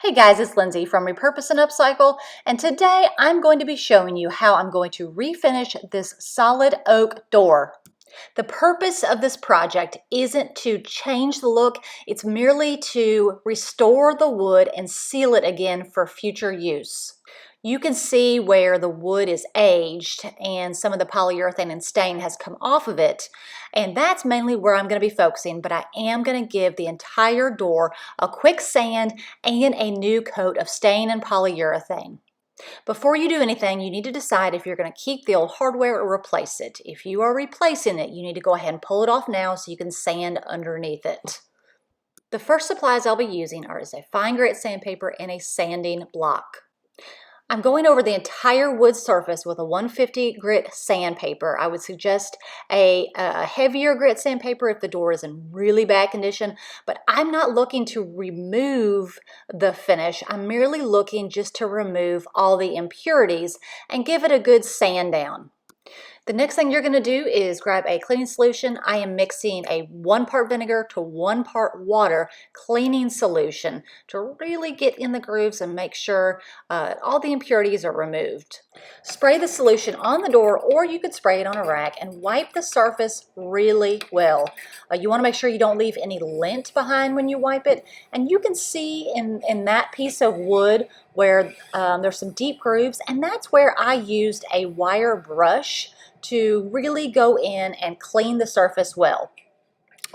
Hey guys, it's Lindsay from Repurpose and Upcycle, and today I'm going to be showing you how I'm going to refinish this solid oak door. The purpose of this project isn't to change the look, it's merely to restore the wood and seal it again for future use. You can see where the wood is aged and some of the polyurethane and stain has come off of it, and that's mainly where I'm going to be focusing, but I am going to give the entire door a quick sand and a new coat of stain and polyurethane. Before you do anything, you need to decide if you're going to keep the old hardware or replace it. If you are replacing it, you need to go ahead and pull it off now so you can sand underneath it. The first supplies I'll be using are a fine grit sandpaper and a sanding block. I'm going over the entire wood surface with a 150 grit sandpaper. I would suggest a heavier grit sandpaper if the door is in really bad condition, but I'm not looking to remove the finish. I'm merely looking just to remove all the impurities and give it a good sand down. The next thing you're going to do is grab a cleaning solution. I am mixing a 1 part vinegar to 1 part water cleaning solution to really get in the grooves and make sure all the impurities are removed. Spray the solution on the door, or you could spray it on a rack and wipe the surface really well. You want to make sure you don't leave any lint behind when you wipe it, and you can see in that piece of wood where there's some deep grooves, and that's where I used a wire brush to really go in and clean the surface well.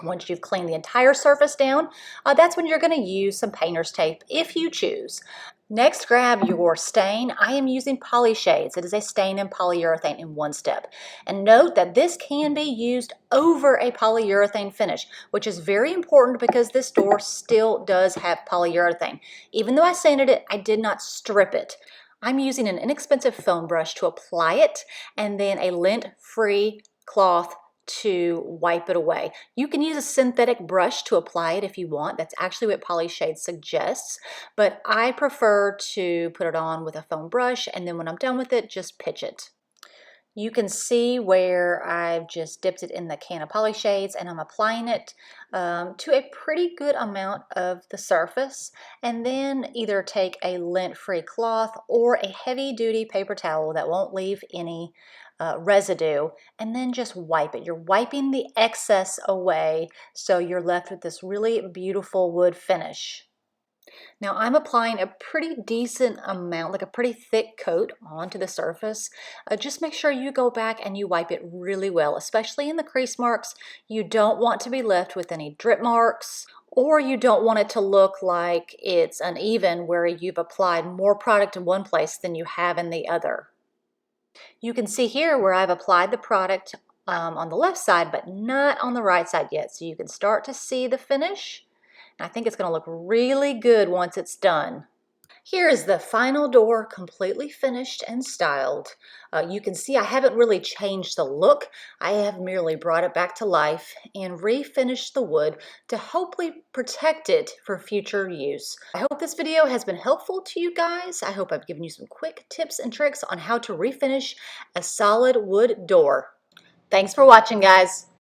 Once you've cleaned the entire surface down, that's when you're going to use some painter's tape if you choose. Next, grab your stain. I am using PolyShades. It is a stain and polyurethane in 1 step. And note that this can be used over a polyurethane finish, which is very important because this door still does have polyurethane. Even though I sanded it, I did not strip it. I'm using an inexpensive foam brush to apply it and then a lint-free cloth to wipe it away. You can use a synthetic brush to apply it if you want. That's actually what PolyShades suggests, but I prefer to put it on with a foam brush, and then when I'm done with it, just pitch it. You can see where I've just dipped it in the can of PolyShades and I'm applying it to a pretty good amount of the surface, and then either take a lint-free cloth or a heavy-duty paper towel that won't leave any residue, and then just wipe it. You're wiping the excess away so you're left with this really beautiful wood finish. Now I'm applying a pretty decent amount, like a pretty thick coat onto the surface. Just make sure you go back and you wipe it really well, especially in the crease marks. You don't want to be left with any drip marks, or you don't want it to look like it's uneven where you've applied more product in one place than you have in the other. You can see here where I've applied the product on the left side, but not on the right side yet. So you can start to see the finish. I think it's going to look really good once it's done. Here is the final door, completely finished and styled. You can see I haven't really changed the look. I have merely brought it back to life and refinished the wood to hopefully protect it for future use. I hope this video has been helpful to you guys. I hope I've given you some quick tips and tricks on how to refinish a solid wood door. Thanks for watching, guys.